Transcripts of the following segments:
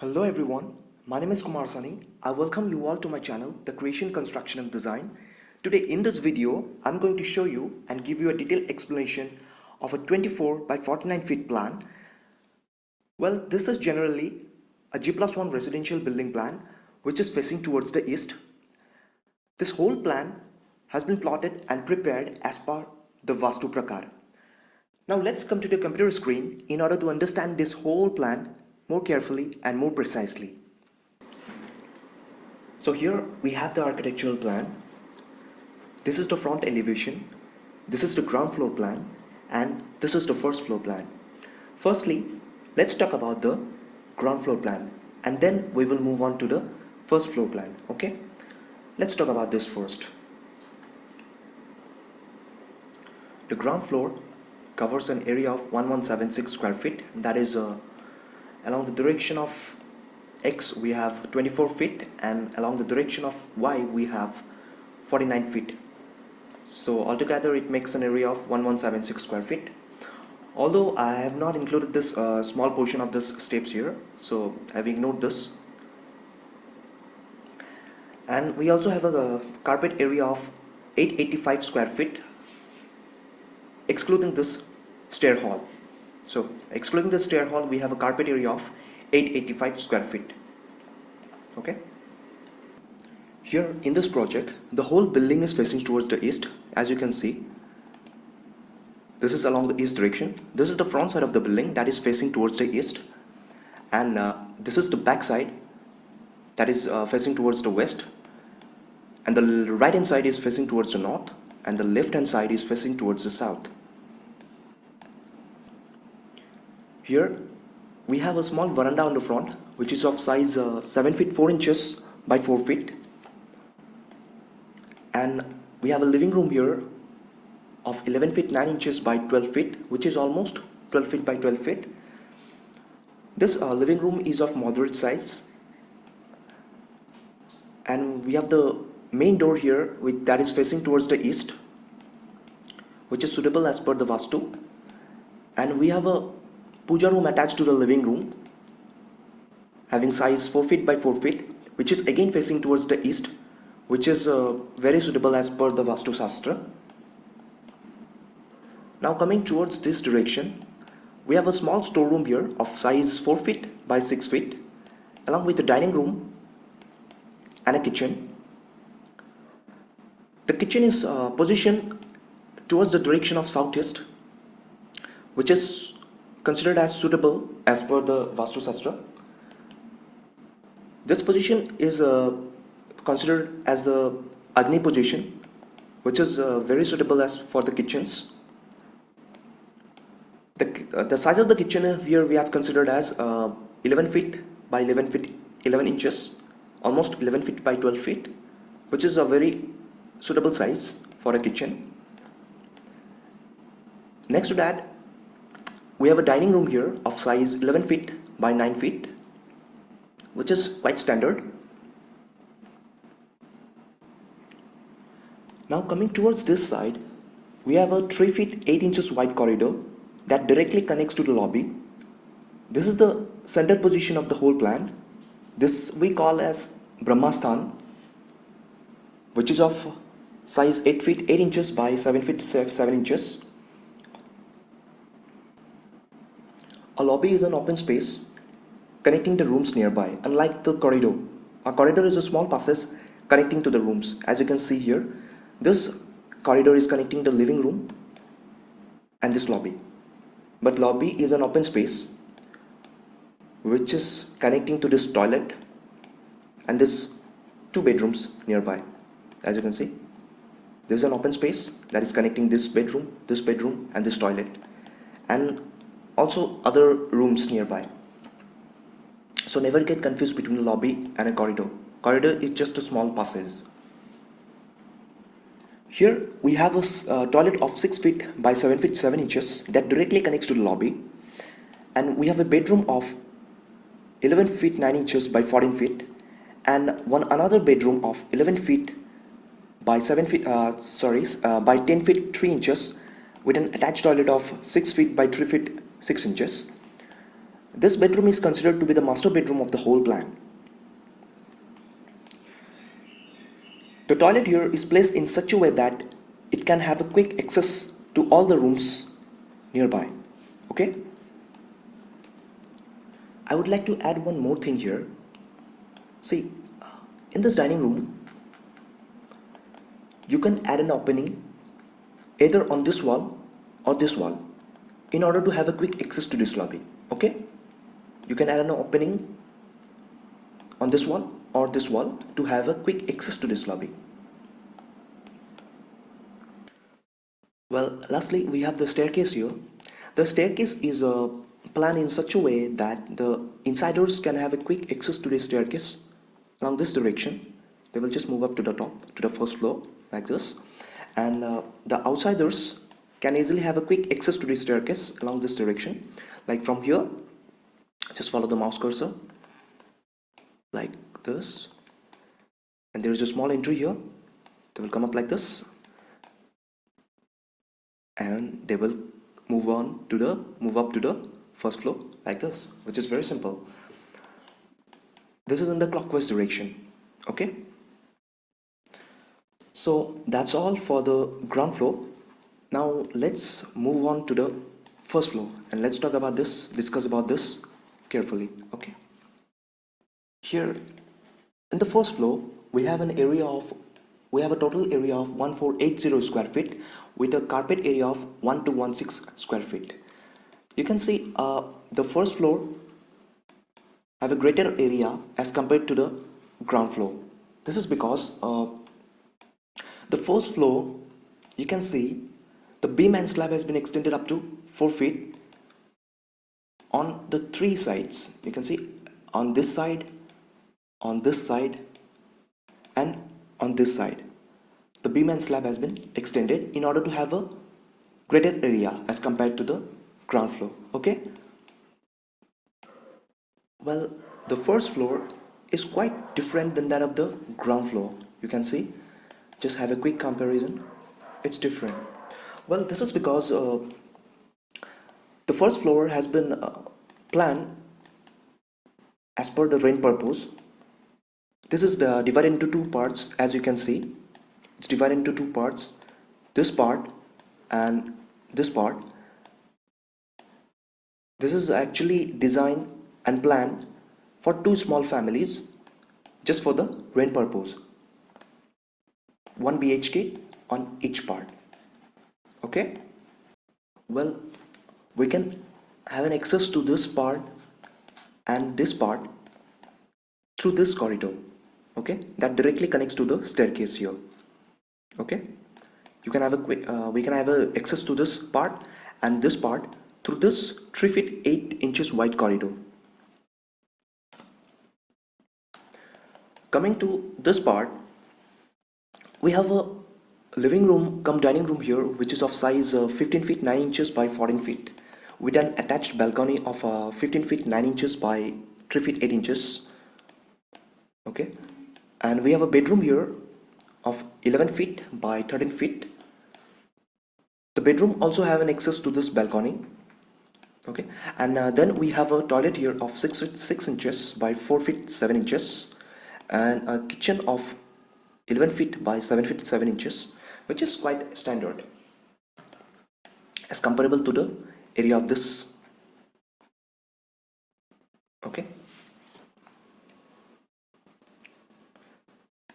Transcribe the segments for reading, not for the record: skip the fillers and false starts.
Hello everyone, my name is Kumar Sani. I welcome you all to my channel, The Creation, Construction and Design. Today in this video, I'm going to show you and give you a detailed explanation of a 24 by 49 feet plan. Well, this is generally a G+1 residential building plan which is facing towards the east. This whole plan has been plotted and prepared as per the VAASTU Prakar. Now let's come to the computer screen in order to understand this whole plan more carefully and more precisely. So here we have the architectural plan. This is the front elevation, this is the ground floor plan, and this is the first floor plan. Firstly, let's talk about the ground floor plan and then we will move on to the first floor plan. Okay, let's talk about this first. The ground floor covers an area of 1176 square feet, that is along the direction of X we have 24 feet and along the direction of Y we have 49 feet. So altogether it makes an area of 1176 square feet. Although I have not included this small portion of this steps here, so I've ignored this. And we also have a carpet area of 885 square feet, excluding this stair hall. So excluding the stair hall, we have a carpet area of 885 square feet. Okay. Here in this project, the whole building is facing towards the east. As you can see, this is along the east direction. This is the front side of the building that is facing towards the east, and this is the back side that is facing towards the west, and the right hand side is facing towards the north, and the left hand side is facing towards the south. Here we have a small veranda on the front which is of size 7 feet 4 inches by 4 feet, and we have a living room here of 11 feet 9 inches by 12 feet, which is almost 12 feet by 12 feet. This living room is of moderate size, and we have the main door here that is facing towards the east, which is suitable as per the Vastu, and we have a puja room attached to the living room having size 4 feet by 4 feet, which is again facing towards the east, which is very suitable as per the Vastu Shastra. Now coming towards this direction, we have a small storeroom here of size 4 feet by 6 feet, along with the dining room and a kitchen. The kitchen is positioned towards the direction of southeast, which is considered as suitable as per the Vastu Shastra. This position is considered as the Agni position, which is very suitable as for the kitchens. The size of the kitchen here we have considered as 11 feet by 11 inches, almost 11 feet by 12 feet, which is a very suitable size for a kitchen. Next to that, we have a dining room here of size 11 feet by 9 feet, which is quite standard. Now coming towards this side, we have a 3 feet 8 inches wide corridor that directly connects to the lobby. This is the center position of the whole plan. This we call as Brahmasthan, which is of size 8 feet 8 inches by 7 feet 7 inches. A lobby is an open space connecting the rooms nearby, unlike the corridor. A corridor is a small passage connecting to the rooms. As you can see here, this corridor is connecting the living room and this lobby. But lobby is an open space which is connecting to this toilet and this 2 bedrooms nearby. As you can see, there is an open space that is connecting this bedroom, and this toilet, and also other rooms nearby. So never get confused between a lobby and a corridor. Corridor is just a small passage. Here we have a toilet of 6 feet by 7 feet 7 inches that directly connects to the lobby, and we have a bedroom of 11 feet 9 inches by 14 feet and another bedroom of 11 feet by 7 feet by 10 feet 3 inches with an attached toilet of 6 feet by 3 feet 6 inches. This bedroom is considered to be the master bedroom of the whole plan. The toilet here is placed in such a way that it can have a quick access to all the rooms nearby. Okay? I would like to add one more thing here. See, in this dining room, you can add an opening either on this wall or this wall in order to have a quick access to this lobby. Okay? You can add an opening on this wall or this wall to have a quick access to this lobby. Well, lastly, we have the staircase here. The staircase is planned in such a way that the insiders can have a quick access to the staircase along this direction. They will just move up to the top, to the first floor, like this. And the outsiders can easily have a quick access to the staircase along this direction. Like from here, just follow the mouse cursor, like this. And there is a small entry here. They will come up like this. And they will move up to the first floor like this, which is very simple. This is in the clockwise direction. Okay, so that's all for the ground floor. Now let's move on to the first floor and let's discuss about this carefully. Okay, here in the first floor we have a total area of 1480 square feet with a carpet area of 1216 square feet. You can see the first floor have a greater area as compared to the ground floor. This is because the first floor, you can see the beam and slab has been extended up to 4 feet on the 3 sides. You can see on this side, on this side, and on this side. The beam and slab has been extended in order to have a greater area as compared to the ground floor. Okay, well, the first floor is quite different than that of the ground floor. You can see, just have a quick comparison, it's different. Well, this is because the first floor has been planned as per the rent purpose. This is divided into 2 parts. As you can see, it's divided into 2 parts, this part and this part. This is actually designed and planned for 2 small families just for the rent purpose. 1 BHK on each part. Okay, well, we can have an access to this part and this part through this corridor. Okay, that directly connects to the staircase here. Okay, you can have we can have access to this part and this part through this 3 feet 8 inches wide corridor. Coming to this part, we have a living room cum dining room here, which is of size 15 feet 9 inches by 14 feet with an attached balcony of 15 feet 9 inches by 3 feet 8 inches. Okay, and we have a bedroom here of 11 feet by 13 feet. The bedroom also have an access to this balcony. Okay, and then we have a toilet here of 6 feet 6 inches by 4 feet 7 inches and a kitchen of 11 feet by 7 feet 7 inches, which is quite standard as comparable to the area of this. Okay,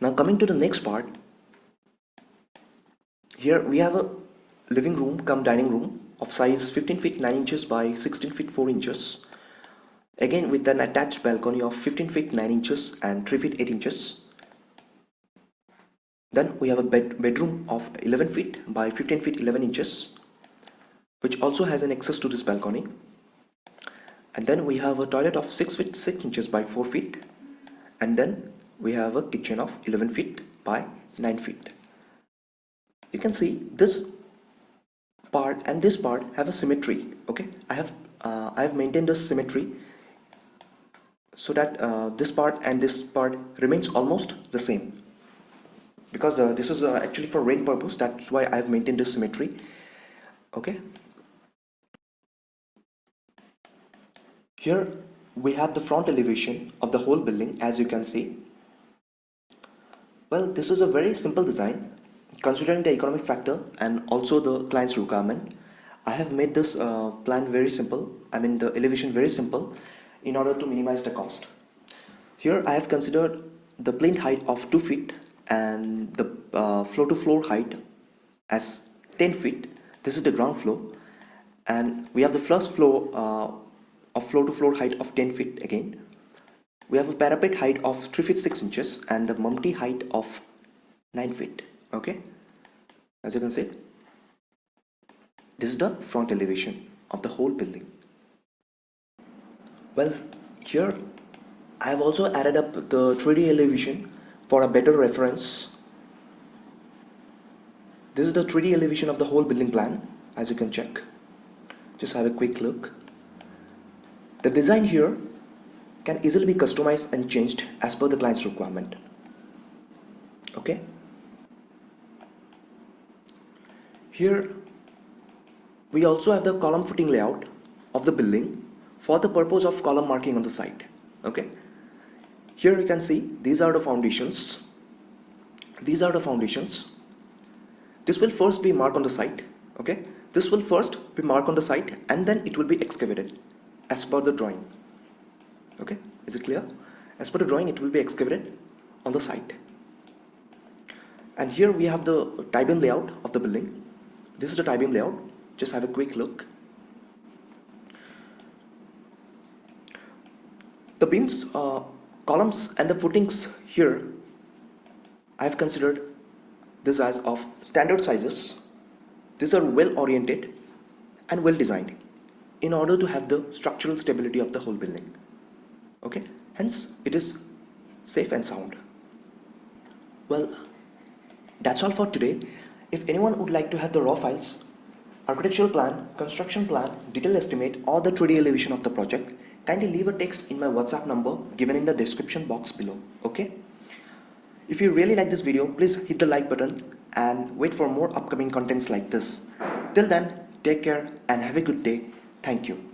now coming to the next part, here we have a living room cum dining room of size 15 feet 9 inches by 16 feet 4 inches, again with an attached balcony of 15 feet 9 inches and 3 feet 8 inches. Then we have a bedroom of 11 feet by 15 feet 11 inches, which also has an access to this balcony. And then we have a toilet of 6 feet 6 inches by 4 feet, and then we have a kitchen of 11 feet by 9 feet. You can see this part and this part have a symmetry. Okay, I have maintained this symmetry so that this part and this part remains almost the same, because this is actually for rent purpose. That's why I have maintained this symmetry. Okay, Here we have the front elevation of the whole building, as you can see. Well, this is a very simple design considering the economic factor and also the client's requirement. I have made this plan very simple, the elevation very simple in order to minimize the cost. Here I have considered the plinth height of 2 feet and the floor to floor height as 10 feet. This is the ground floor, and we have the first floor of floor to floor height of 10 feet again. We have a parapet height of 3 feet 6 inches and the mumty height of 9 feet. Okay, as you can see, this is the front elevation of the whole building. Well, here I have also added up the 3D elevation for a better reference. This is the 3D elevation of the whole building plan, as you can check. Just have a quick look. The design here can easily be customized and changed as per the client's requirement. Okay. Here we also have the column footing layout of the building for the purpose of column marking on the site. Okay. Here you can see these are the foundations. These are the foundations. This will first be marked on the site. Okay. This will first be marked on the site and then it will be excavated as per the drawing. Okay, is it clear? As per the drawing, it will be excavated on the site. And here we have the tie-beam layout of the building. This is the tie-beam layout. Just have a quick look. The beams, columns and the footings here, I have considered this as of standard sizes. These are well oriented and well designed in order to have the structural stability of the whole building. Okay, hence it is safe and sound. Well, that's all for today. If anyone would like to have the raw files, architectural plan, construction plan, detailed estimate or the 3D elevation of the project, kindly leave a text in my WhatsApp number given in the description box below. Okay, if you really like this video, please hit the like button and wait for more upcoming contents like this. Till then, take care and have a good day. Thank you.